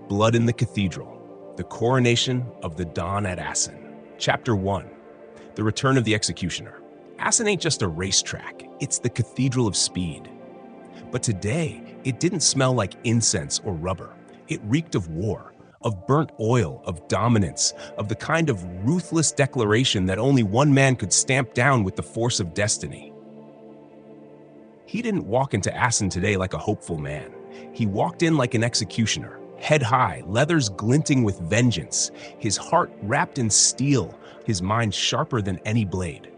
Blood in the Cathedral, the Coronation of the Don at Assen. Chapter 1, The Return of the Executioner. Assen ain't just a racetrack, it's the Cathedral of Speed. But today, it didn't smell like incense or rubber. It reeked of war, of burnt oil, of dominance, of the kind of ruthless declaration that only one man could stamp down with the force of destiny. He didn't walk into Assen today like a hopeful man. He walked in like an executioner, head high, leathers glinting with vengeance, his heart wrapped in steel, his mind sharper than any blade.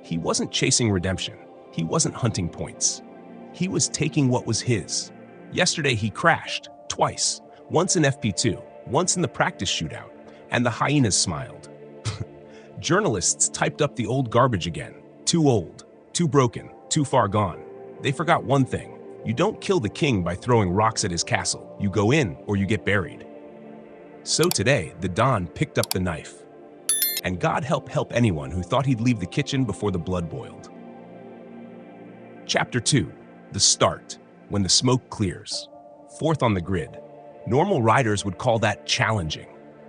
He wasn't chasing redemption. He wasn't hunting points. He was taking what was his. Yesterday he crashed, twice, once in FP2, once in the practice shootout, and the hyenas smiled. Journalists typed up the old garbage again. Too old, too broken, too far gone. They forgot one thing. You don't kill the king by throwing rocks at his castle. You go in or you get buried. So today, the Don picked up the knife. And God help anyone who thought he'd leave the kitchen before the blood boiled. Chapter 2, The Start, when the smoke clears. Fourth on the grid. Normal riders would call that challenging.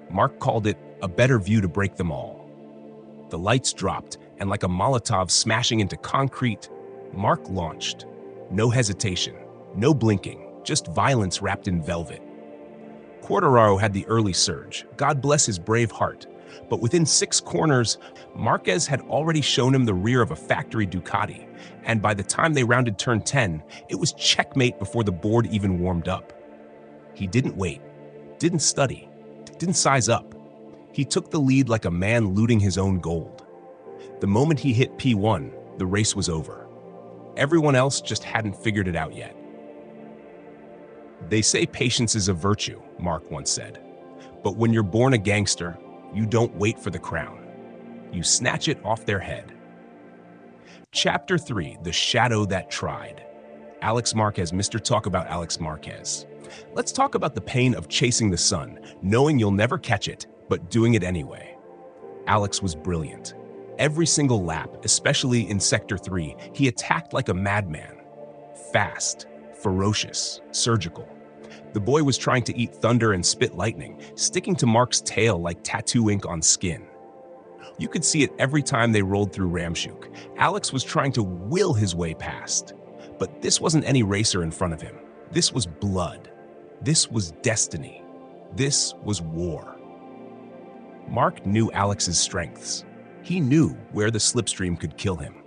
Marc called it a better view to break them all. The lights dropped, and like a Molotov smashing into concrete, Marc launched. No hesitation, no blinking, just violence wrapped in velvet. Quartararo had the early surge, God bless his brave heart, but within 6 corners, Marquez had already shown him the rear of a factory Ducati, and by the time they rounded turn 10, it was checkmate before the board even warmed up. He didn't wait, didn't study, didn't size up. He took the lead like a man looting his own gold. The moment he hit P1, the race was over. Everyone else just hadn't figured it out yet. They say patience is a virtue, Marc once said. But when you're born a gangster, you don't wait for the crown. You snatch it off their head. Chapter 3, The Shadow That Tried. Alex Marquez, Mr. Talk about Alex Marquez. Let's talk about the pain of chasing the sun, knowing you'll never catch it, but doing it anyway. Alex was brilliant. Every single lap, especially in Sector 3, he attacked like a madman. Fast, ferocious, surgical. The boy was trying to eat thunder and spit lightning, sticking to Marc's tail like tattoo ink on skin. You could see it every time they rolled through Ramshuk. Alex was trying to will his way past. But this wasn't any racer in front of him. This was blood. This was destiny. This was war. Marc knew Alex's strengths. He knew where the slipstream could kill him.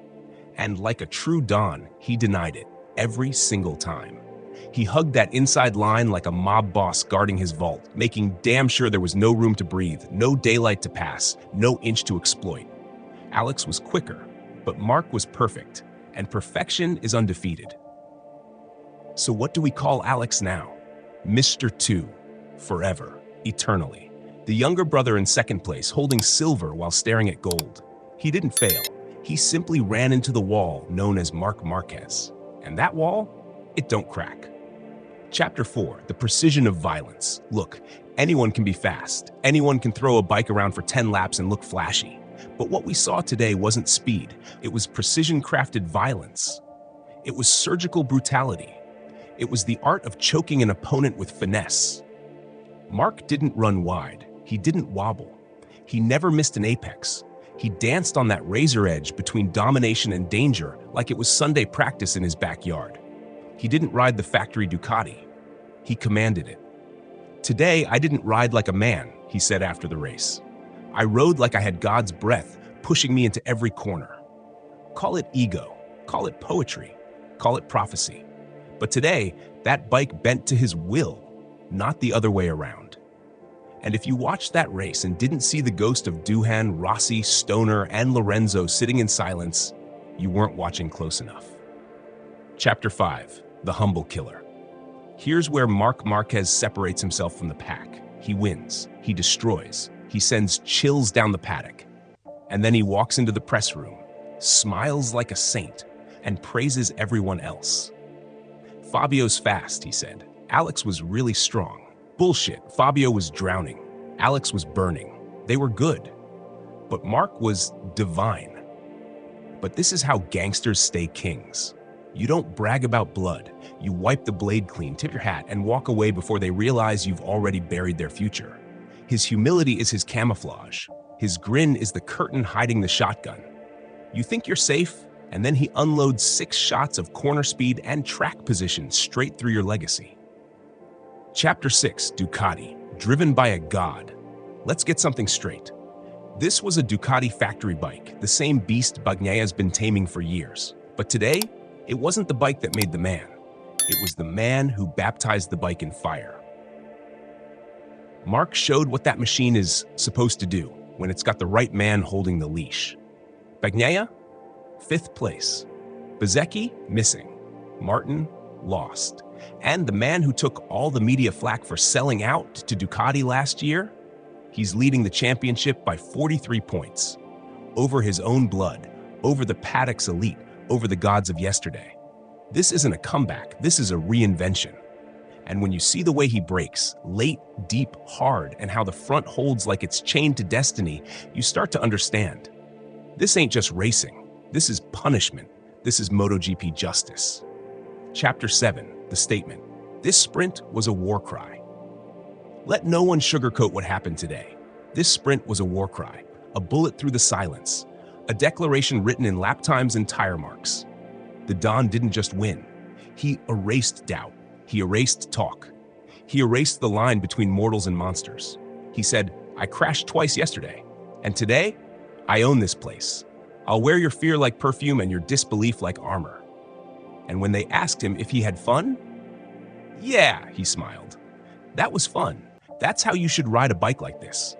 And like a true Don, he denied it every single time. He hugged that inside line like a mob boss guarding his vault, making damn sure there was no room to breathe, no daylight to pass, no inch to exploit. Alex was quicker, but Marc was perfect, and perfection is undefeated. So what do we call Alex now? Mr. 2, forever, eternally. The younger brother in second place, holding silver while staring at gold. He didn't fail. He simply ran into the wall known as Marc Marquez. And that wall, it don't crack. Chapter 4, The Precision of Violence. Look, anyone can be fast. Anyone can throw a bike around for 10 laps and look flashy. But what we saw today wasn't speed. It was precision-crafted violence. It was surgical brutality. It was the art of choking an opponent with finesse. Marc didn't run wide. He didn't wobble. He never missed an apex. He danced on that razor edge between domination and danger like it was Sunday practice in his backyard. He didn't ride the factory Ducati. He commanded it. Today, I didn't ride like a man, he said after the race. I rode like I had God's breath pushing me into every corner. Call it ego, call it poetry, call it prophecy. But today, that bike bent to his will, not the other way around. And if you watched that race and didn't see the ghost of Duhan, Rossi, Stoner, and Lorenzo sitting in silence, you weren't watching close enough. Chapter 5, The Humble Killer. Here's where Marc Marquez separates himself from the pack. He wins, he destroys, he sends chills down the paddock. And then he walks into the press room, smiles like a saint, and praises everyone else. Fabio's fast, he said. Alex was really strong. Bullshit, Fabio was drowning. Alex was burning. They were good. But Marc was divine. But this is how gangsters stay kings. You don't brag about blood. You wipe the blade clean, tip your hat, and walk away before they realize you've already buried their future. His humility is his camouflage. His grin is the curtain hiding the shotgun. You think you're safe, and then he unloads 6 shots of corner speed and track position straight through your legacy. Chapter 6, Ducati, driven by a god. Let's get something straight. This was a Ducati factory bike, the same beast Bagnaya's been taming for years. But today, it wasn't the bike that made the man. It was the man who baptized the bike in fire. Marc showed what that machine is supposed to do when it's got the right man holding the leash. Bagnaya, 5th place. Bezzecchi, missing. Martin, lost. And the man who took all the media flack for selling out to Ducati last year, he's leading the championship by 43 points. Over his own blood, over the paddock's elite, over the gods of yesterday. This isn't a comeback, this is a reinvention. And when you see the way he breaks, late, deep, hard, and how the front holds like it's chained to destiny, you start to understand. This ain't just racing, this is punishment, this is MotoGP justice. Chapter 7, the statement. This sprint was a war cry. Let no one sugarcoat what happened today. This sprint was a war cry, a bullet through the silence, a declaration written in lap times and tire marks. The Don didn't just win. He erased doubt. He erased talk. He erased the line between mortals and monsters. He said, I crashed twice yesterday, and today, I own this place. I'll wear your fear like perfume and your disbelief like armor. And when they asked him if he had fun, yeah, he smiled. That was fun. That's how you should ride a bike like this.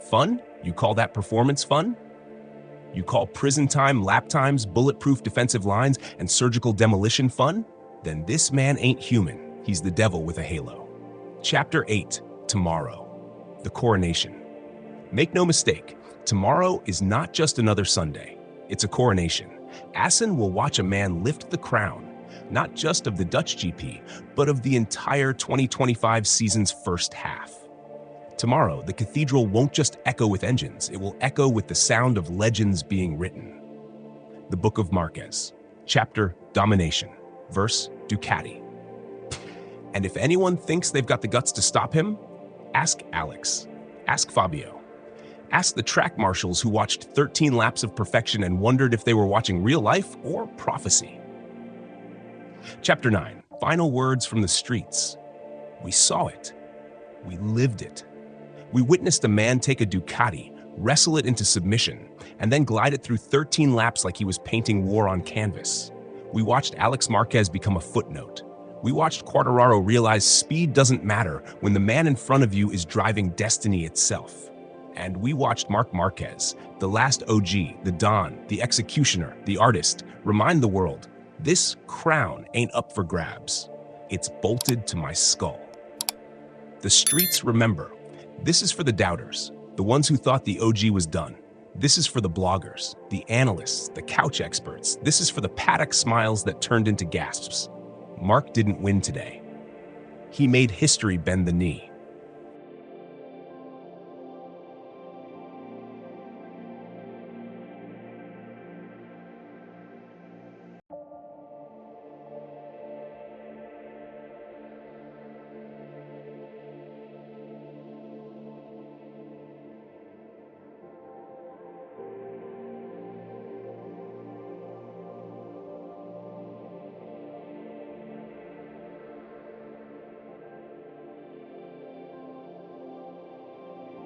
Fun? You call that performance fun? You call prison time, lap times, bulletproof defensive lines, and surgical demolition fun? Then this man ain't human. He's the devil with a halo. Chapter 8, Tomorrow. The Coronation. Make no mistake, tomorrow is not just another Sunday. It's a coronation. Assen will watch a man lift the crown, not just of the Dutch GP, but of the entire 2025 season's first half. Tomorrow, the cathedral won't just echo with engines, it will echo with the sound of legends being written. The Book of Marquez, chapter Domination, verse Ducati. And if anyone thinks they've got the guts to stop him, ask Alex, ask Fabio, ask the track marshals who watched 13 laps of perfection and wondered if they were watching real life or prophecy. Chapter 9, final words from the streets. We saw it. We lived it. We witnessed a man take a Ducati, wrestle it into submission, and then glide it through 13 laps like he was painting war on canvas. We watched Alex Marquez become a footnote. We watched Quartararo realize speed doesn't matter when the man in front of you is driving destiny itself. And we watched Marc Marquez, the last OG, the Don, the executioner, the artist, remind the world, this crown ain't up for grabs. It's bolted to my skull. The streets remember. This is for the doubters, the ones who thought the OG was done. This is for the bloggers, the analysts, the couch experts. This is for the paddock smiles that turned into gasps. Marc didn't win today. He made history bend the knee.